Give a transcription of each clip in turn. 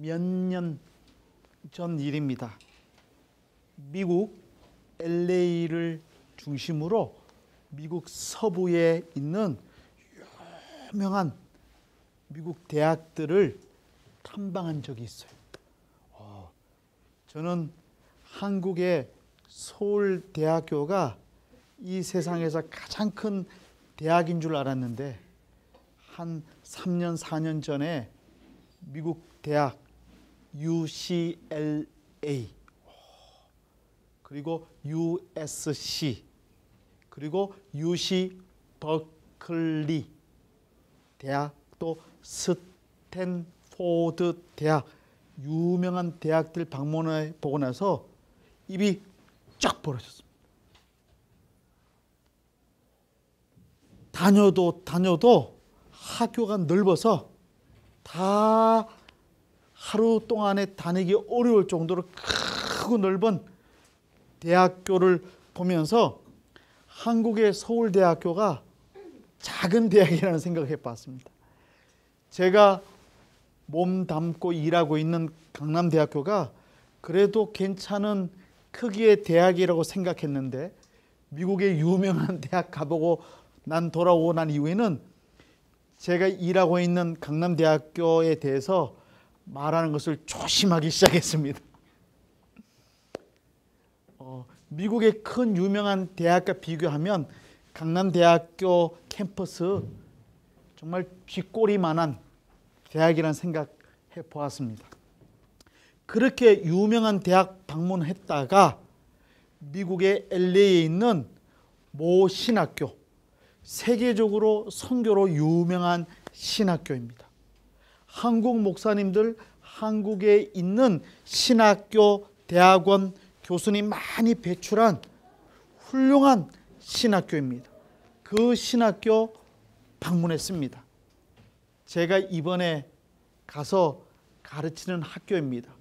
몇 년 전 일입니다. 미국 LA를 중심으로 미국 서부에 있는 유명한 미국 대학들을 탐방한 적이 있어요. 저는 한국의 서울대학교가 이 세상에서 가장 큰 대학인 줄 알았는데 한 3년, 4년 전에 미국 대학 UCLA 그리고 USC 그리고 UC 버클리 대학 또 스탠포드 대학 유명한 대학들 방문해 보고 나서 입이 쫙 벌어졌습니다. 다녀도 학교가 넓어서 다 하루 동안에 다니기 어려울 정도로 크고 넓은 대학교를 보면서 한국의 서울대학교가 작은 대학이라는 생각을 해봤습니다. 제가 몸 담고 일하고 있는 강남대학교가 그래도 괜찮은 크기의 대학이라고 생각했는데 미국의 유명한 대학 가보고 돌아오고 난 이후에는 제가 일하고 있는 강남대학교에 대해서 말하는 것을 조심하기 시작했습니다. 미국의 큰 유명한 대학과 비교하면 강남대학교 캠퍼스 정말 쥐꼬리만한 대학이라는 생각해 보았습니다. 그렇게 유명한 대학 방문했다가 미국의 LA에 있는 모 신학교, 세계적으로 선교로 유명한 신학교입니다. 한국 목사님들, 한국에 있는 신학교, 대학원 교수님 많이 배출한 훌륭한 신학교입니다. 그 신학교 방문했습니다. 제가 이번에 가서 가르치는 학교입니다.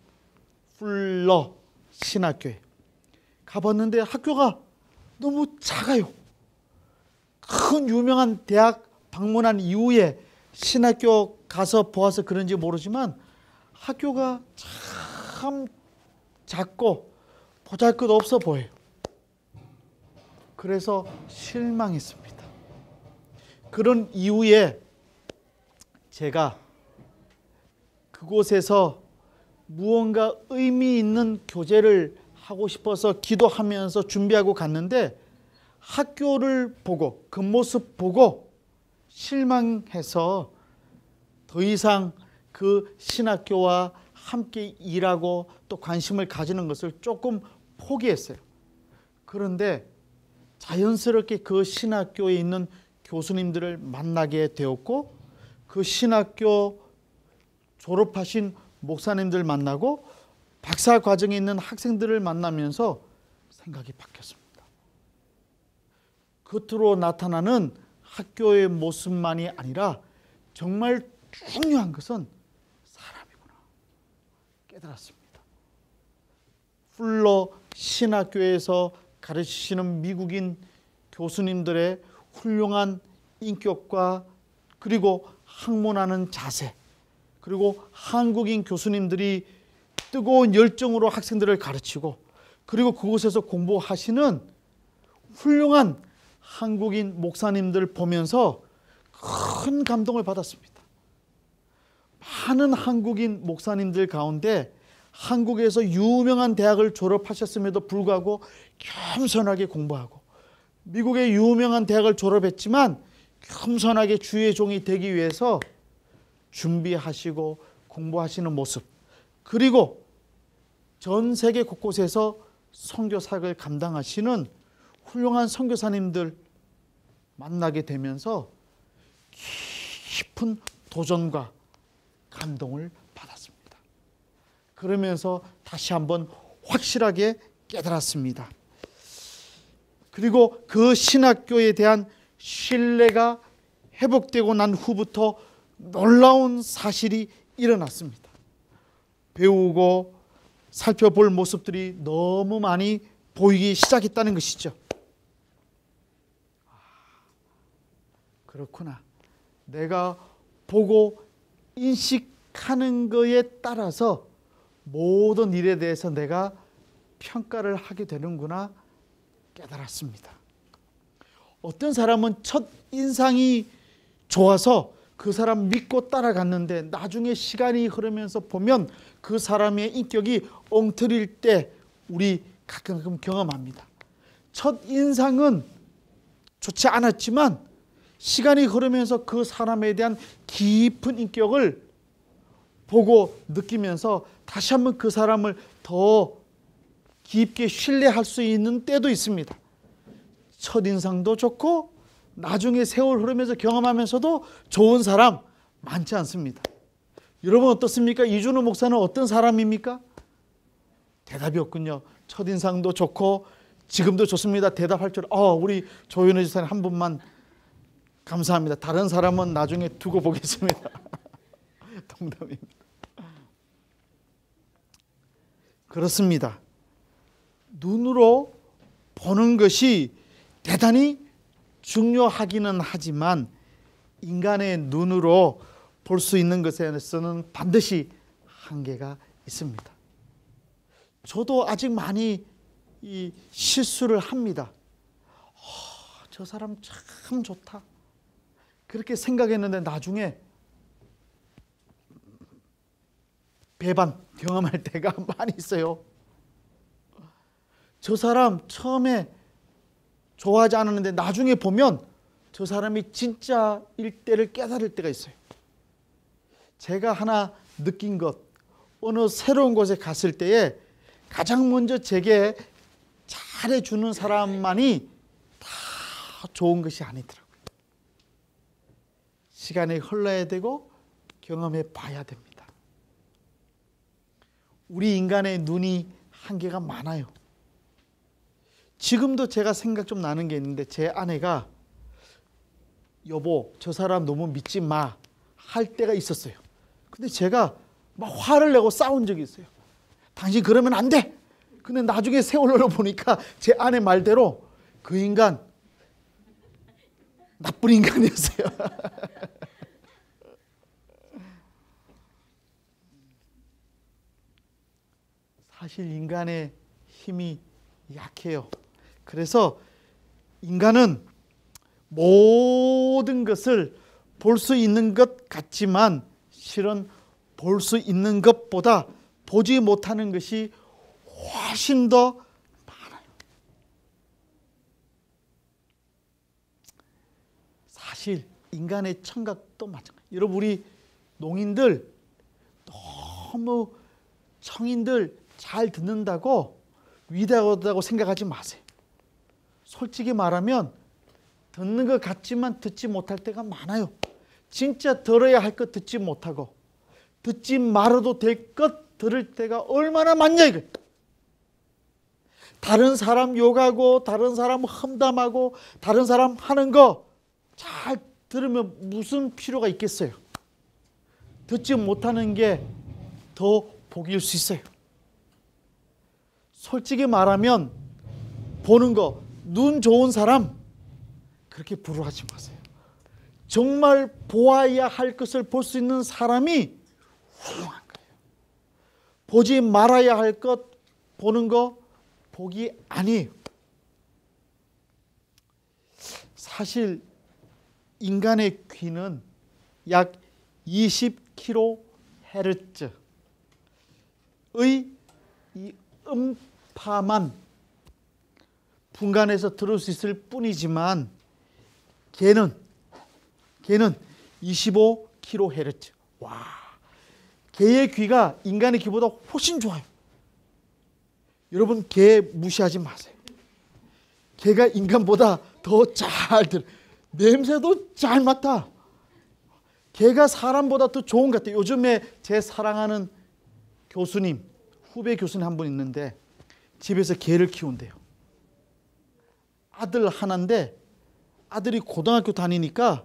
풀러 신학교에 가봤는데 학교가 너무 작아요. 큰 유명한 대학 방문한 이후에 신학교 가서 보아서 그런지 모르지만 학교가 참 작고 보잘것없어 보여요. 그래서 실망했습니다. 그런 이후에 제가 그곳에서 무언가 의미 있는 교제를 하고 싶어서 기도하면서 준비하고 갔는데 학교를 보고 그 모습 보고 실망해서 더 이상 그 신학교와 함께 일하고 또 관심을 가지는 것을 조금 포기했어요. 그런데 자연스럽게 그 신학교에 있는 교수님들을 만나게 되었고 그 신학교 졸업하신 목사님들 만나고 박사 과정에 있는 학생들을 만나면서 생각이 바뀌었습니다. 겉으로 나타나는 학교의 모습만이 아니라 정말 중요한 것은 사람이구나 깨달았습니다. 풀러 신학교에서 가르치시는 미국인 교수님들의 훌륭한 인격과 그리고 학문하는 자세 그리고 한국인 교수님들이 뜨거운 열정으로 학생들을 가르치고 그리고 그곳에서 공부하시는 훌륭한 한국인 목사님들 보면서 큰 감동을 받았습니다. 많은 한국인 목사님들 가운데 한국에서 유명한 대학을 졸업하셨음에도 불구하고 겸손하게 공부하고 미국의 유명한 대학을 졸업했지만 겸손하게 주의 종이 되기 위해서 준비하시고 공부하시는 모습 그리고 전 세계 곳곳에서 선교사역을 감당하시는 훌륭한 선교사님들 만나게 되면서 깊은 도전과 감동을 받았습니다. 그러면서 다시 한번 확실하게 깨달았습니다. 그리고 그 신학교에 대한 신뢰가 회복되고 난 후부터 놀라운 사실이 일어났습니다. 배우고 살펴볼 모습들이 너무 많이 보이기 시작했다는 것이죠. 그렇구나. 내가 보고 인식한 생각하는 거에 따라서 모든 일에 대해서 내가 평가를 하게 되는구나 깨달았습니다. 어떤 사람은 첫 인상이 좋아서 그 사람 믿고 따라갔는데 나중에 시간이 흐르면서 보면 그 사람의 인격이 엉터리일 때 우리 가끔 경험합니다. 첫 인상은 좋지 않았지만 시간이 흐르면서 그 사람에 대한 깊은 인격을 보고 느끼면서 다시 한번 그 사람을 더 깊게 신뢰할 수 있는 때도 있습니다. 첫인상도 좋고 나중에 세월 흐르면서 경험하면서도 좋은 사람 많지 않습니다. 여러분 어떻습니까? 이준호 목사는 어떤 사람입니까? 대답이 없군요. 첫인상도 좋고 지금도 좋습니다. 대답할 줄 우리 조윤혜 지사님 한 분만 감사합니다. 다른 사람은 나중에 두고 보겠습니다. 농담입니다. 그렇습니다. 눈으로 보는 것이 대단히 중요하기는 하지만 인간의 눈으로 볼 수 있는 것에서는 반드시 한계가 있습니다. 저도 아직 많이 실수를 합니다. 저 사람 참 좋다 그렇게 생각했는데 나중에 배반 경험할 때가 많이 있어요. 저 사람 처음에 좋아하지 않았는데 나중에 보면 저 사람이 진짜일 때를 깨달을 때가 있어요. 제가 하나 느낀 것, 어느 새로운 곳에 갔을 때에 가장 먼저 제게 잘해주는 사람만이 다 좋은 것이 아니더라고요. 시간이 흘러야 되고 경험해 봐야 됩니다. 우리 인간의 눈이 한계가 많아요. 지금도 제가 생각 좀 나는 게 있는데 제 아내가 여보 저 사람 너무 믿지 마 할 때가 있었어요. 근데 제가 막 화를 내고 싸운 적이 있어요. 당신 그러면 안 돼. 근데 나중에 세월을 보니까 제 아내 말대로 그 인간 나쁜 인간이었어요. 사실 인간의 힘이 약해요. 그래서 인간은 모든 것을 볼 수 있는 것 같지만 실은 볼 수 있는 것보다 보지 못하는 것이 훨씬 더 많아요. 사실 인간의 청각도 마찬가지예요. 여러분 우리 농인들 너무 청인들 잘 듣는다고 위대하다고 생각하지 마세요. 솔직히 말하면 듣는 것 같지만 듣지 못할 때가 많아요. 진짜 들어야 할 것 듣지 못하고 듣지 말아도 될 것 들을 때가 얼마나 많냐 이거. 다른 사람 욕하고 다른 사람 험담하고 다른 사람 하는 거 잘 들으면 무슨 필요가 있겠어요. 듣지 못하는 게 더 복일 수 있어요. 솔직히 말하면 보는 거 눈 좋은 사람 그렇게 부러워하지 마세요. 정말 보아야 할 것을 볼 수 있는 사람이 훌륭한 거예요. 보지 말아야 할 것 보는 거 복이 아니에요. 사실 인간의 귀는 약 20kHz의 이 음파만 분간해서 들을 수 있을 뿐이지만 개는 25kHz. 와, 개의 귀가 인간의 귀보다 훨씬 좋아요. 여러분 개 무시하지 마세요. 개가 인간보다 더 잘 들어요. 냄새도 잘 맡아. 개가 사람보다 더 좋은 것 같아요. 요즘에 제 사랑하는 교수님, 후배 교수님 한 분 있는데 집에서 개를 키운대요. 아들 하나인데 아들이 고등학교 다니니까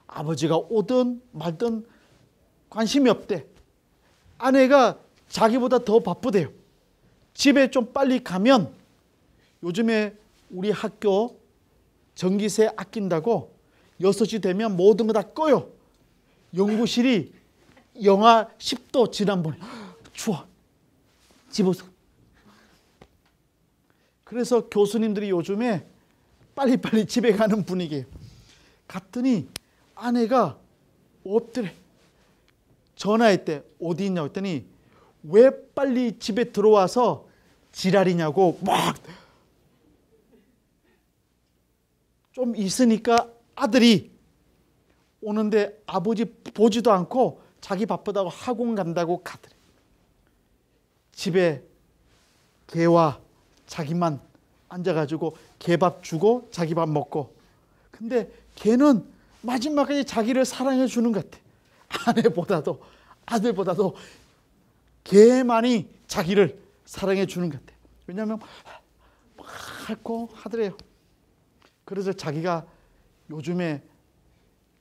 아버지가 오든 말든 관심이 없대. 아내가 자기보다 더 바쁘대요. 집에 좀 빨리 가면 요즘에 우리 학교 전기세 아낀다고 6시 되면 모든 거 다 꺼요. 연구실이 영하 10도 지난번에 추워 집어서. 그래서 교수님들이 요즘에 빨리빨리 집에 가는 분위기예요. 갔더니 아내가 없더래. 전화했대. 어디 있냐고 했더니 왜 빨리 집에 들어와서 지랄이냐고 막. 좀 있으니까 아들이 오는데 아버지 보지도 않고 자기 바쁘다고 학원 간다고 가더래. 집에 개와 자기만 앉아가지고 개밥 주고 자기 밥 먹고. 근데 개는 마지막까지 자기를 사랑해 주는 것 같아. 아내보다도 아들보다도 개만이 자기를 사랑해 주는 것 같아. 왜냐하면 핥고 하더래요. 그래서 자기가 요즘에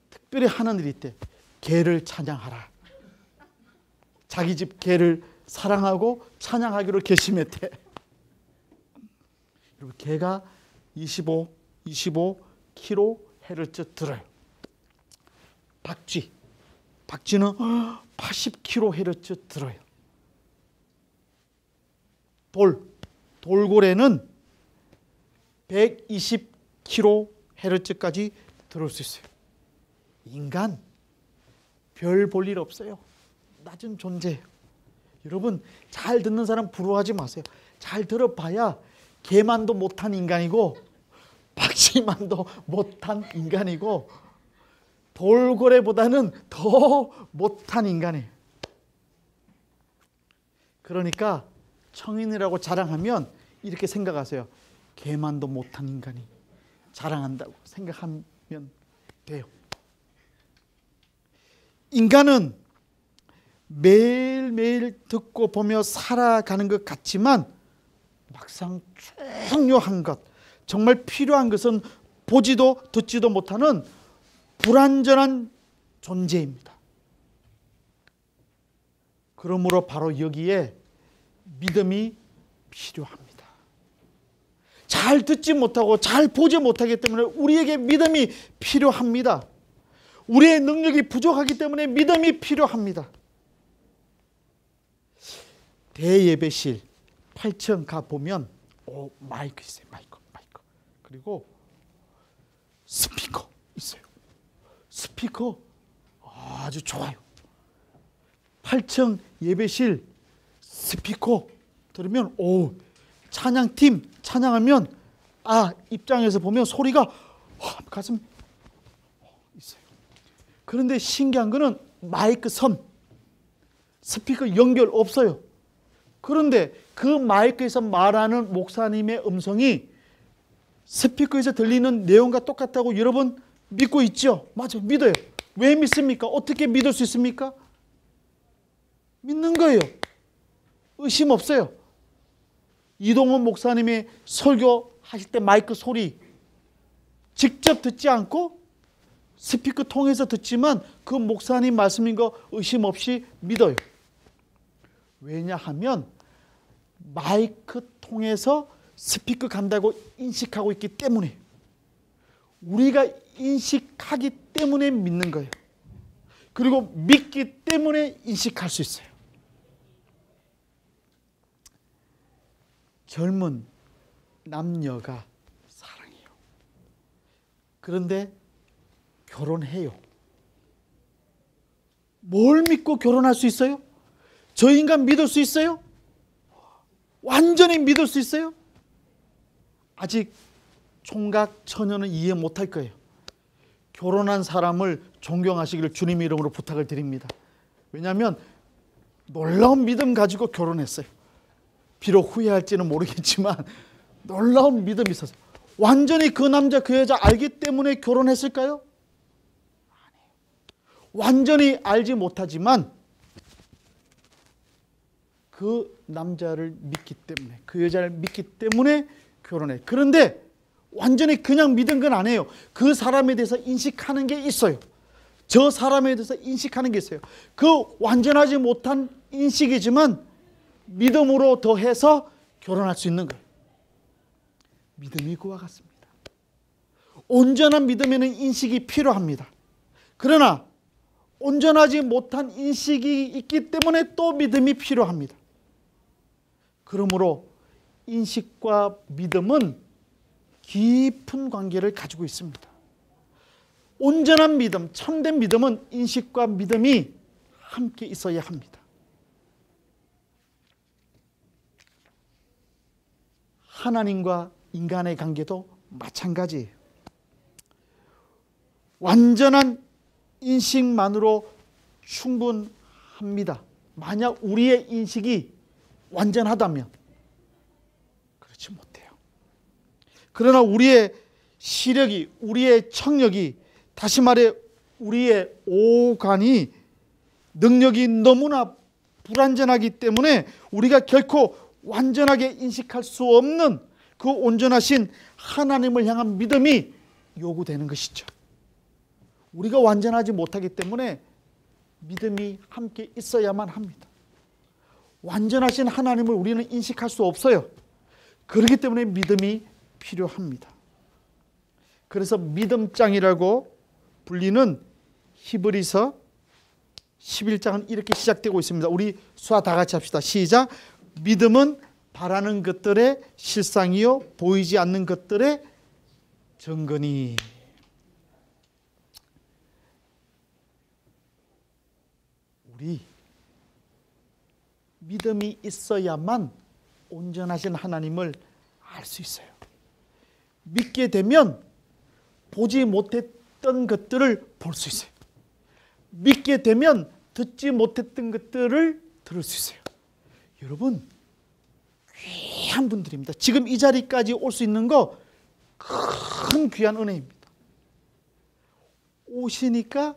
특별히 하는 일이 있대. 개를 찬양하라. 자기 집 개를 사랑하고 찬양하기로 결심했대. 그리고 개가 25kHz 들어요. 박쥐는 80kHz 들어요. 돌고래는 120kHz까지 들어올 수 있어요. 인간 별 볼 일 없어요. 낮은 존재예요. 여러분 잘 듣는 사람 부러워하지 마세요. 잘 들어봐야 개만도 못한 인간이고 박쥐만도 못한 인간이고 돌고래보다는 더 못한 인간이에요. 그러니까 청인이라고 자랑하면 이렇게 생각하세요. 개만도 못한 인간이 자랑한다고 생각하면 돼요. 인간은 매일매일 듣고 보며 살아가는 것 같지만 막상 중요한 것, 정말 필요한 것은 보지도 듣지도 못하는 불완전한 존재입니다. 그러므로 바로 여기에 믿음이 필요합니다. 잘 듣지 못하고 잘 보지 못하기 때문에 우리에게 믿음이 필요합니다. 우리의 능력이 부족하기 때문에 믿음이 필요합니다. 대예배실 8층 가보면 마이크 있어요. 마이크. 그리고 스피커 있어요. 스피커 아주 좋아요. 8층 예배실 스피커 들으면 찬양팀 찬양하면 입장에서 보면 소리가 가슴 있어요. 그런데 신기한 거는 마이크 선 스피커 연결 없어요. 그런데 그 마이크에서 말하는 목사님의 음성이 스피커에서 들리는 내용과 똑같다고 여러분 믿고 있죠? 맞아요. 믿어요. 왜 믿습니까? 어떻게 믿을 수 있습니까? 믿는 거예요. 의심 없어요. 이동원 목사님이 설교하실 때 마이크 소리 직접 듣지 않고 스피커 통해서 듣지만 그 목사님 말씀인 거 의심 없이 믿어요. 왜냐하면 마이크 통해서 스피커 간다고 인식하고 있기 때문에, 우리가 인식하기 때문에 믿는 거예요. 그리고 믿기 때문에 인식할 수 있어요. 젊은 남녀가 사랑해요. 그런데 결혼해요. 뭘 믿고 결혼할 수 있어요? 저 인간 믿을 수 있어요? 완전히 믿을 수 있어요? 아직 총각 처녀는 이해 못할 거예요. 결혼한 사람을 존경하시기를 주님 이름으로 부탁을 드립니다. 왜냐하면 놀라운 믿음 가지고 결혼했어요. 비록 후회할지는 모르겠지만 놀라운 믿음이 있어서. 완전히 그 남자 그 여자 알기 때문에 결혼했을까요? 아니에요. 완전히 알지 못하지만 그 남자를 믿기 때문에, 그 여자를 믿기 때문에 결혼해. 그런데 완전히 그냥 믿은 건 아니에요. 그 사람에 대해서 인식하는 게 있어요. 저 사람에 대해서 인식하는 게 있어요. 그 완전하지 못한 인식이지만 믿음으로 더해서 결혼할 수 있는 거예요. 믿음이 그와 같습니다. 온전한 믿음에는 인식이 필요합니다. 그러나 온전하지 못한 인식이 있기 때문에 또 믿음이 필요합니다. 그러므로 인식과 믿음은 깊은 관계를 가지고 있습니다. 온전한 믿음, 참된 믿음은 인식과 믿음이 함께 있어야 합니다. 하나님과 인간의 관계도 마찬가지예요. 완전한 인식만으로 충분합니다. 만약 우리의 인식이 완전하다면 그렇지 못해요. 그러나 우리의 시력이, 우리의 청력이, 다시 말해 우리의 오감이, 능력이 너무나 불완전하기 때문에 우리가 결코 완전하게 인식할 수 없는 그 온전하신 하나님을 향한 믿음이 요구되는 것이죠. 우리가 완전하지 못하기 때문에 믿음이 함께 있어야만 합니다. 완전하신 하나님을 우리는 인식할 수 없어요. 그렇기 때문에 믿음이 필요합니다. 그래서 믿음장이라고 불리는 히브리서 11장은 이렇게 시작되고 있습니다. 우리 수화 다 같이 합시다. 시작. 믿음은 바라는 것들의 실상이요 보이지 않는 것들의 증거니. 우리 믿음이 있어야만 온전하신 하나님을 알 수 있어요. 믿게 되면 보지 못했던 것들을 볼 수 있어요. 믿게 되면 듣지 못했던 것들을 들을 수 있어요. 여러분, 귀한 분들입니다. 지금 이 자리까지 올 수 있는 거 큰 귀한 은혜입니다. 오시니까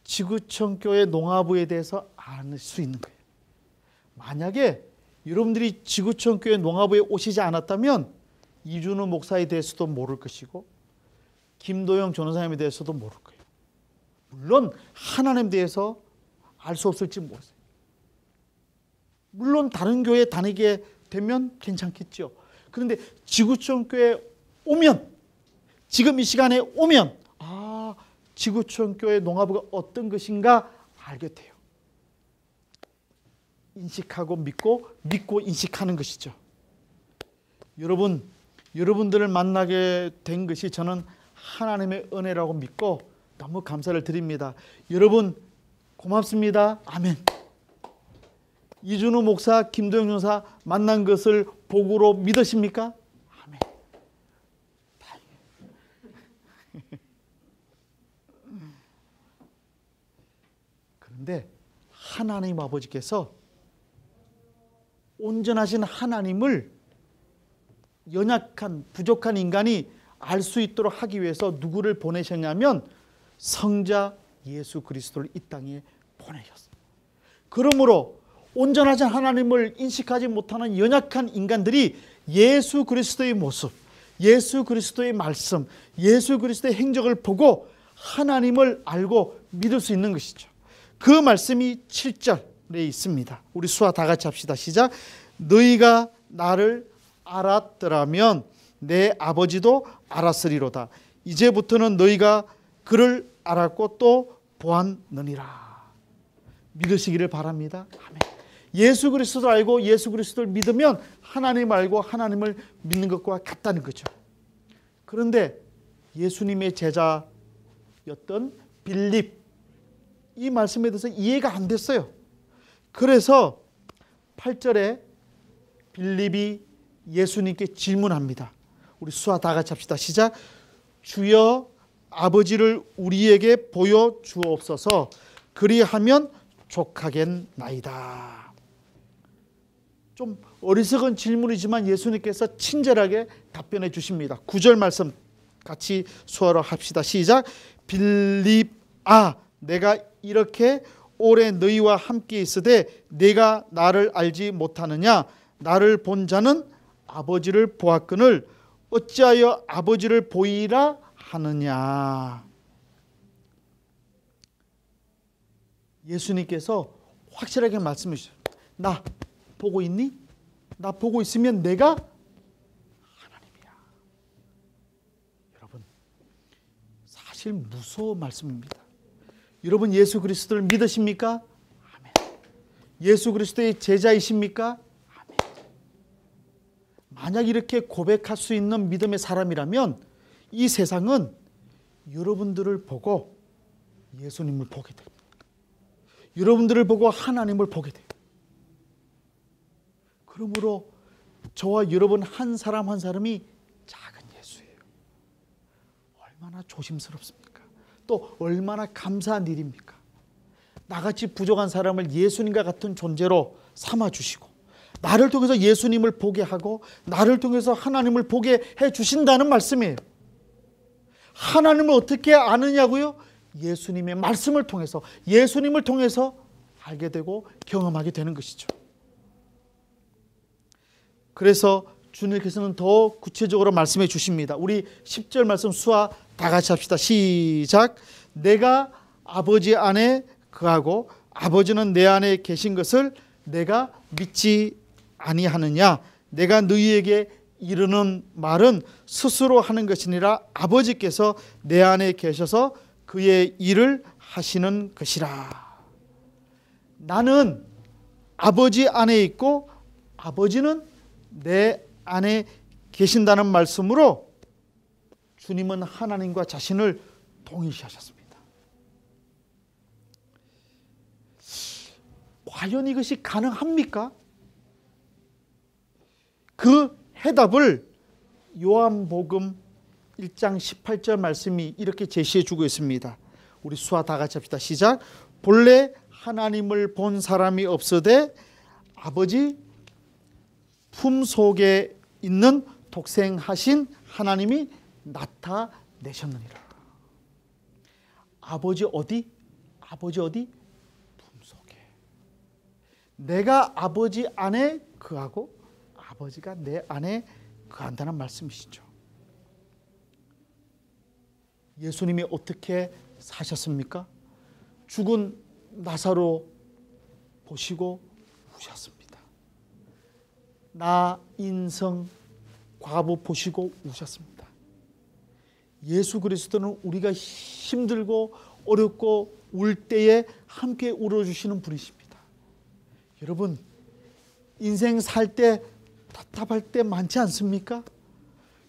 지구촌 교회 농아부에 대해서 알 수 있는 거예요. 만약에 여러분들이 지구촌 교회 농아부에 오시지 않았다면 이준우 목사에 대해서도 모를 것이고 김도영 전도사님에 대해서도 모를 거예요. 물론 하나님에 대해서 알 수 없을지 모르겠어요. 물론 다른 교회에 다니게 되면 괜찮겠죠. 그런데 지구촌 교회에 오면, 지금 이 시간에 오면 지구촌 교회 농아부가 어떤 것인가 알게 돼요. 인식하고 믿고, 믿고 인식하는 것이죠. 여러분들을 만나게 된 것이 저는 하나님의 은혜라고 믿고 너무 감사를 드립니다. 여러분 고맙습니다. 아멘. 이준우 목사, 김도영 전사 만난 것을 복으로 믿으십니까? 아멘. 그런데 하나님 아버지께서 온전하신 하나님을 연약한 부족한 인간이 알 수 있도록 하기 위해서 누구를 보내셨냐면 성자 예수 그리스도를 이 땅에 보내셨어요. 그러므로 온전하신 하나님을 인식하지 못하는 연약한 인간들이 예수 그리스도의 모습, 예수 그리스도의 말씀, 예수 그리스도의 행적을 보고 하나님을 알고 믿을 수 있는 것이죠. 그 말씀이 7절에 있습니다. 우리 수화 다 같이 합시다. 시작. 너희가 나를 알았더라면 내 아버지도 알았으리로다. 이제부터는 너희가 그를 알았고 또 보았느니라. 믿으시기를 바랍니다. 아멘. 예수 그리스도를 알고 예수 그리스도를 믿으면 하나님 알고 하나님을 믿는 것과 같다는 거죠. 그런데 예수님의 제자였던 빌립, 이 말씀에 대해서 이해가 안 됐어요. 그래서 8절에 빌립이 예수님께 질문합니다. 우리 수화 다 같이 합시다. 시작. 주여 아버지를 우리에게 보여주옵소서. 그리하면 족하겠나이다. 좀 어리석은 질문이지만 예수님께서 친절하게 답변해 주십니다. 9절 말씀 같이 수화로 합시다. 시작. 빌립아, 내가 이렇게 오래 너희와 함께 있으되 내가 나를 알지 못하느냐? 나를 본 자는 아버지를 보았거늘 어찌하여 아버지를 보이라 하느냐? 예수님께서 확실하게 말씀해 주셨어요. 나 보고 있니? 나 보고 있으면 내가 하나님이야. 여러분, 사실 무서운 말씀입니다. 여러분 예수 그리스도를 믿으십니까? 아멘. 예수 그리스도의 제자이십니까? 아멘. 만약 이렇게 고백할 수 있는 믿음의 사람이라면 이 세상은 여러분들을 보고 예수님을 보게 됩니다. 여러분들을 보고 하나님을 보게 돼요. 그러므로 저와 여러분 한 사람 한 사람이 작은 예수예요. 얼마나 조심스럽습니까? 또 얼마나 감사한 일입니까? 나같이 부족한 사람을 예수님과 같은 존재로 삼아주시고 나를 통해서 예수님을 보게 하고 나를 통해서 하나님을 보게 해주신다는 말씀이에요. 하나님을 어떻게 아느냐고요? 예수님의 말씀을 통해서, 예수님을 통해서 알게 되고 경험하게 되는 것이죠. 그래서 주님께서는 더 구체적으로 말씀해 주십니다. 우리 10절 말씀 수아 다 같이 합시다. 시작. 내가 아버지 안에 거하고 아버지는 내 안에 계신 것을 내가 믿지 아니하느냐. 내가 너희에게 이르는 말은 스스로 하는 것이니라. 아버지께서 내 안에 계셔서 그의 일을 하시는 것이라. 나는 아버지 안에 있고 아버지는 내 안에 계신다는 말씀으로 주님은 하나님과 자신을 동일시하셨습니다. 과연 이것이 가능합니까? 그 해답을 요한복음 1장 18절 말씀이 이렇게 제시해 주고 있습니다. 우리 수아 다 같이 합시다. 시작. 본래 하나님을 본 사람이 없으되 아버지 품 속에 있는 독생하신 하나님이 나타내셨느니라. 아버지 어디? 아버지 어디? 품 속에. 내가 아버지 안에 거하고 아버지가 내 안에 거한다는 말씀이시죠. 예수님이 어떻게 사셨습니까? 죽은 나사로 보시고 우셨습니다. 나 인성 과부 보시고 우셨습니다. 예수 그리스도는 우리가 힘들고 어렵고 울 때에 함께 울어주시는 분이십니다. 여러분 인생 살 때 답답할 때 많지 않습니까?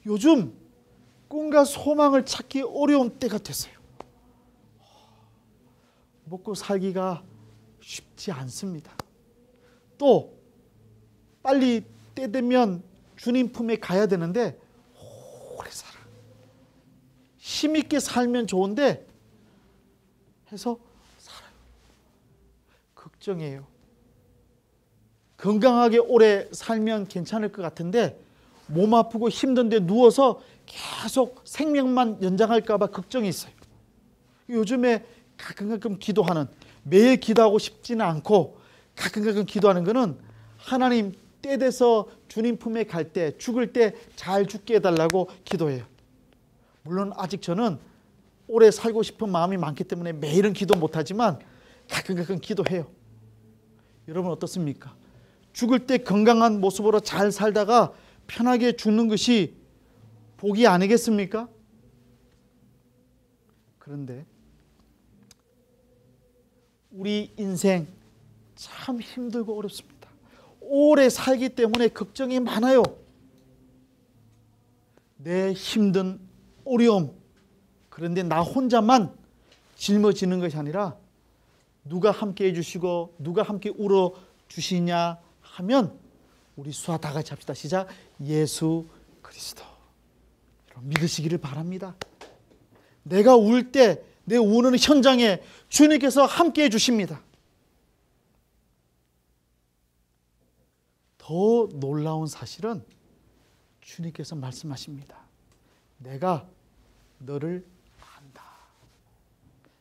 요즘 꿈과 소망을 찾기 어려운 때가 됐어요. 먹고 살기가 쉽지 않습니다. 또 빨리 때 되면 주님 품에 가야 되는데 오래 살아. 힘있게 살면 좋은데 해서 살아요. 걱정이에요. 건강하게 오래 살면 괜찮을 것 같은데 몸 아프고 힘든데 누워서 계속 생명만 연장할까 봐 걱정이 있어요. 요즘에 가끔 기도하는, 매일 기도하고 싶지는 않고 가끔 기도하는 거는 하나님 때 돼서 주님 품에 갈 때, 죽을 때 잘 죽게 해달라고 기도해요. 물론 아직 저는 오래 살고 싶은 마음이 많기 때문에 매일은 기도 못하지만 가끔 기도해요. 여러분 어떻습니까? 죽을 때 건강한 모습으로 잘 살다가 편하게 죽는 것이 복이 아니겠습니까? 그런데 우리 인생 참 힘들고 어렵습니다. 오래 살기 때문에 걱정이 많아요. 내 힘든 어려움, 그런데 나 혼자만 짊어지는 것이 아니라 누가 함께 해주시고 누가 함께 울어주시냐 하면 우리 수아 다 같이 합시다. 시작. 예수 그리스도. 믿으시기를 바랍니다. 내가 울 때, 내 우는 현장에 주님께서 함께 해주십니다. 더 놀라운 사실은 주님께서 말씀하십니다. 내가 너를 안다.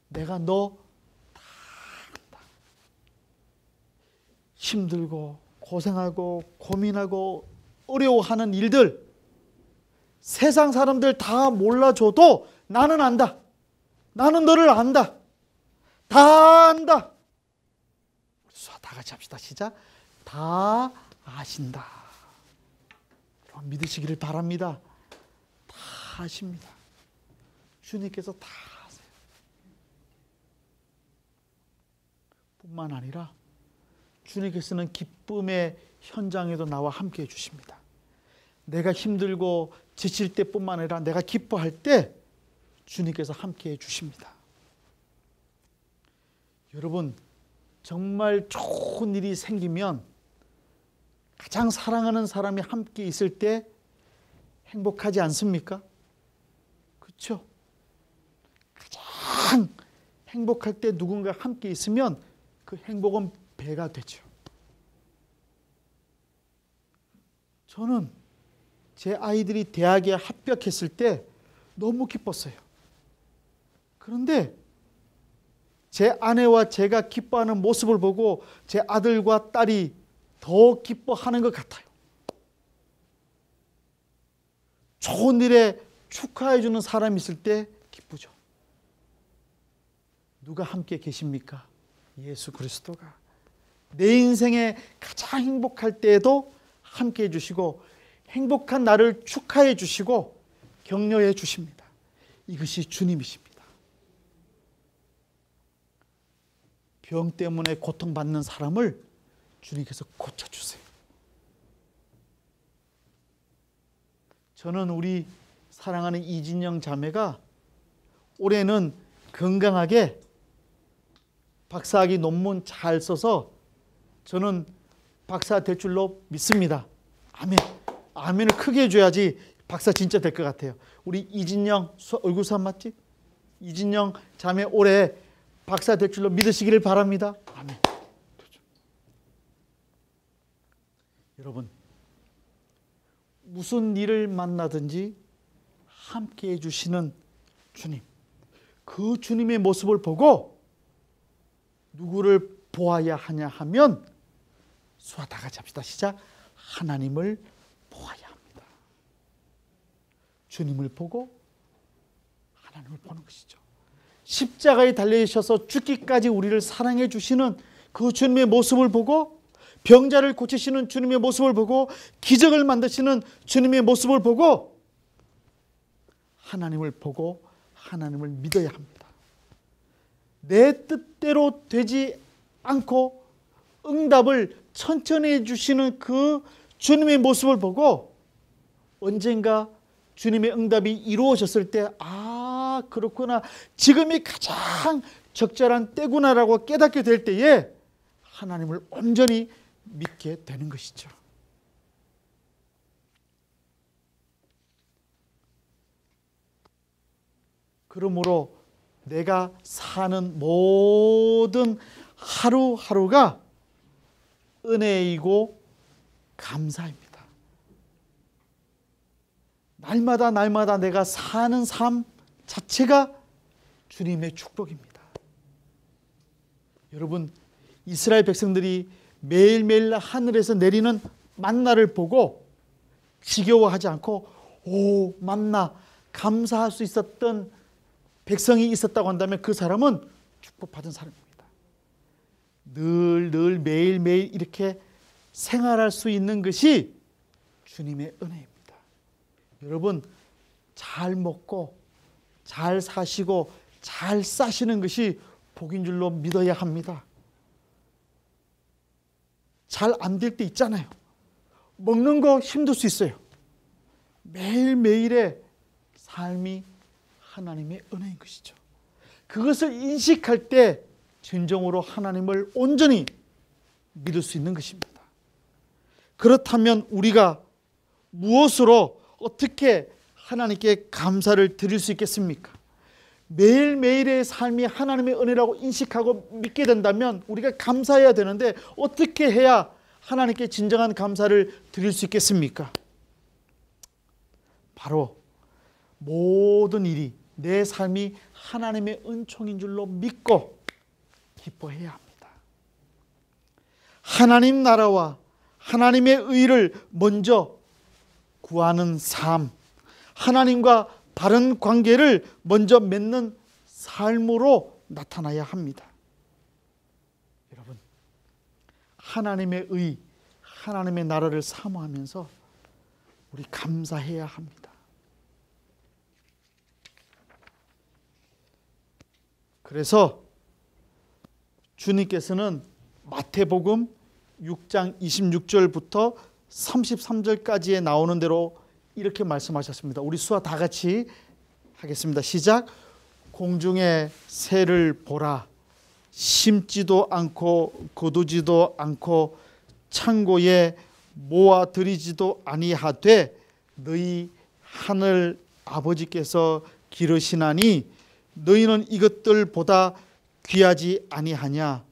내가 너 다 안다. 힘들고 고생하고 고민하고 어려워하는 일들 세상 사람들 다 몰라줘도 나는 안다. 나는 너를 안다. 다 안다. 다 같이 합시다. 시작. 다 아신다. 믿으시기를 바랍니다. 다 아십니다. 주님께서 다 아세요. 뿐만 아니라 주님께서는 기쁨의 현장에도 나와 함께 해주십니다. 내가 힘들고 지칠 때뿐만 아니라 내가 기뻐할 때 주님께서 함께 해주십니다. 여러분, 정말 좋은 일이 생기면 가장 사랑하는 사람이 함께 있을 때 행복하지 않습니까? 그렇죠? 가장 행복할 때 누군가 함께 있으면 그 행복은 배가 되죠. 저는 제 아이들이 대학에 합격했을 때 너무 기뻤어요. 그런데 제 아내와 제가 기뻐하는 모습을 보고 제 아들과 딸이 더 기뻐하는 것 같아요. 좋은 일에 축하해 주는 사람이 있을 때 기쁘죠. 누가 함께 계십니까? 예수 그리스도가. 내 인생에 가장 행복할 때에도 함께 해주시고 행복한 나를 축하해 주시고 격려해 주십니다. 이것이 주님이십니다. 병 때문에 고통받는 사람을 주님께서 고쳐주세요. 저는 우리 사랑하는 이진영 자매가 올해는 건강하게 박사학위 논문 잘 써서 저는 박사 될 줄로 믿습니다. 아멘. 아멘을 크게 해줘야지 박사 진짜 될 것 같아요. 우리 이진영 얼굴 맞지? 이진영 자매 올해 박사 될 줄로 믿으시기를 바랍니다. 아멘. 여러분, 무슨 일을 만나든지 함께 해주시는 주님, 그 주님의 모습을 보고 누구를 보아야 하냐 하면 수아 다 같이 합시다. 시작. 하나님을 보아야 합니다. 주님을 보고 하나님을 보는 것이죠. 십자가에 달리셔서 죽기까지 우리를 사랑해 주시는 그 주님의 모습을 보고 병자를 고치시는 주님의 모습을 보고 기적을 만드시는 주님의 모습을 보고 하나님을 보고 하나님을 믿어야 합니다. 내 뜻대로 되지 않고 응답을 천천히 해주시는 그 주님의 모습을 보고 언젠가 주님의 응답이 이루어졌을 때 아, 그렇구나, 지금이 가장 적절한 때구나라고 깨닫게 될 때에 하나님을 온전히 믿게 되는 것이죠. 그러므로 내가 사는 모든 하루하루가 은혜이고 감사입니다. 날마다 날마다 내가 사는 삶 자체가 주님의 축복입니다. 여러분, 이스라엘 백성들이 매일매일 하늘에서 내리는 만나를 보고 지겨워하지 않고 오, 만나 감사할 수 있었던 백성이 있었다고 한다면 그 사람은 축복받은 사람입니다. 늘 매일매일 이렇게 생활할 수 있는 것이 주님의 은혜입니다. 여러분, 잘 먹고 잘 사시고 잘 싸시는 것이 복인 줄로 믿어야 합니다. 잘 안 될 때 있잖아요. 먹는 거 힘들 수 있어요. 매일매일의 삶이 하나님의 은혜인 것이죠. 그것을 인식할 때 진정으로 하나님을 온전히 믿을 수 있는 것입니다. 그렇다면 우리가 무엇으로 어떻게 하나님께 감사를 드릴 수 있겠습니까? 매일매일의 삶이 하나님의 은혜라고 인식하고 믿게 된다면 우리가 감사해야 되는데 어떻게 해야 하나님께 진정한 감사를 드릴 수 있겠습니까? 바로 모든 일이 내 삶이 하나님의 은총인 줄로 믿고 기뻐해야 합니다. 하나님 나라와 하나님의 의를 먼저 구하는 삶, 하나님과 바른 관계를 먼저 맺는 삶으로 나타나야 합니다. 여러분, 하나님의 의, 하나님의 나라를 사모하면서 우리 감사해야 합니다. 그래서 주님께서는 마태복음 6장 26절부터 33절까지에 나오는 대로 이렇게 말씀하셨습니다. 우리 수화 다 같이 하겠습니다. 시작. 공중의 새를 보라. 심지도 않고 거두지도 않고 창고에 모아들이지도 아니하되 너희 하늘 아버지께서 기르시나니 너희는 이것들보다 귀하지 아니하냐.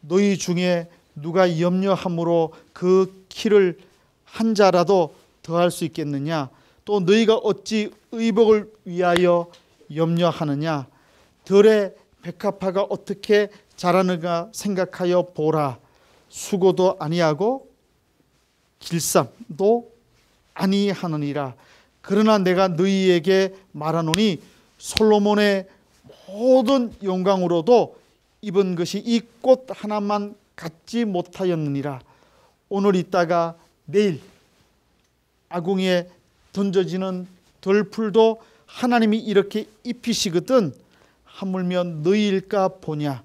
너희 중에 누가 염려함으로 그 키를 한 자라도 더할 수 있겠느냐. 또 너희가 어찌 의복을 위하여 염려하느냐. 들의 백합화가 어떻게 자라는가 생각하여 보라. 수고도 아니하고 길쌈도 아니하느니라. 그러나 내가 너희에게 말하노니 솔로몬의 모든 영광으로도 입은 것이 이 꽃 하나만 갖지 못하였느니라. 오늘 있다가 내일 아궁이에 던져지는 덜풀도 하나님이 이렇게 입히시거든 하물며 너희일까 보냐.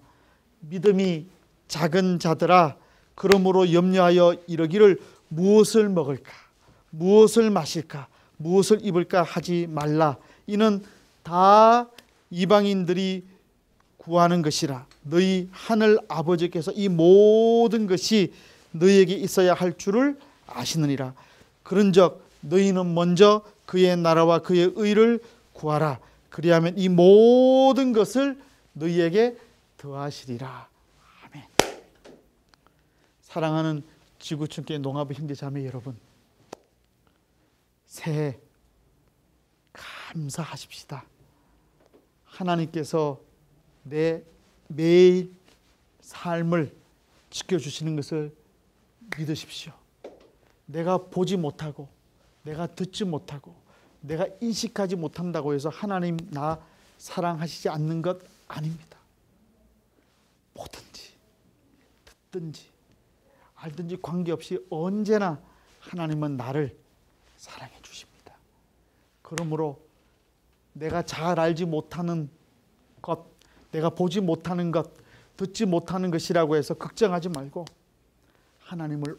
믿음이 작은 자들아, 그러므로 염려하여 이르기를 무엇을 먹을까, 무엇을 마실까, 무엇을 입을까 하지 말라. 이는 다 이방인들이 구하는 것이라. 너희 하늘 아버지께서 이 모든 것이 너희에게 있어야 할 줄을 아시느니라. 그런즉 너희는 먼저 그의 나라와 그의 의를 구하라. 그리하면 이 모든 것을 너희에게 더하시리라. 아멘. 사랑하는 지구촌교회 농아부 형제 자매 여러분, 새해 감사하십시다. 하나님께서 내 매일 삶을 지켜주시는 것을 믿으십시오. 내가 보지 못하고 내가 듣지 못하고 내가 인식하지 못한다고 해서 하나님 나 사랑하시지 않는 것 아닙니다. 보든지 듣든지 알든지 관계없이 언제나 하나님은 나를 사랑해 주십니다. 그러므로 내가 잘 알지 못하는 것, 내가 보지 못하는 것, 듣지 못하는 것이라고 해서 걱정하지 말고 하나님을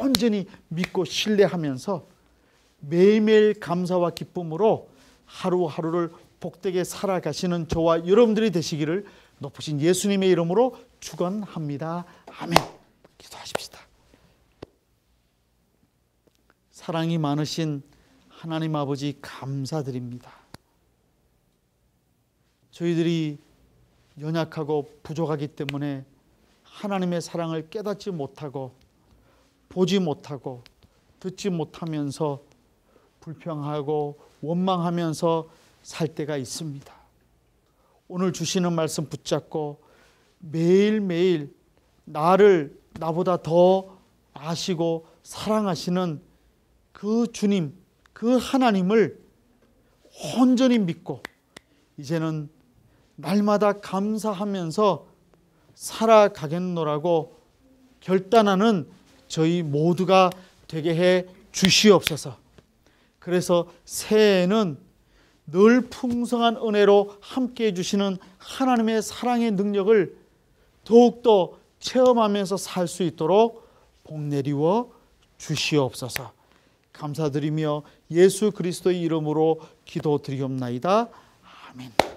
온전히 믿고 신뢰하면서 매일매일 감사와 기쁨으로 하루하루를 복되게 살아가시는 저와 여러분들이 되시기를 높으신 예수님의 이름으로 축원합니다. 아멘. 기도하십시다. 사랑이 많으신 하나님 아버지 감사드립니다. 저희들이 연약하고 부족하기 때문에 하나님의 사랑을 깨닫지 못하고 보지 못하고 듣지 못하면서 불평하고 원망하면서 살 때가 있습니다. 오늘 주시는 말씀 붙잡고 매일매일 나를 나보다 더 아시고 사랑하시는 그 주님, 그 하나님을 온전히 믿고 이제는 날마다 감사하면서 살아가겠노라고 결단하는 저희 모두가 되게 해 주시옵소서. 그래서 새해에는 늘 풍성한 은혜로 함께해 주시는 하나님의 사랑의 능력을 더욱더 체험하면서 살 수 있도록 복 내리워 주시옵소서. 감사드리며 예수 그리스도의 이름으로 기도드리옵나이다. 아멘.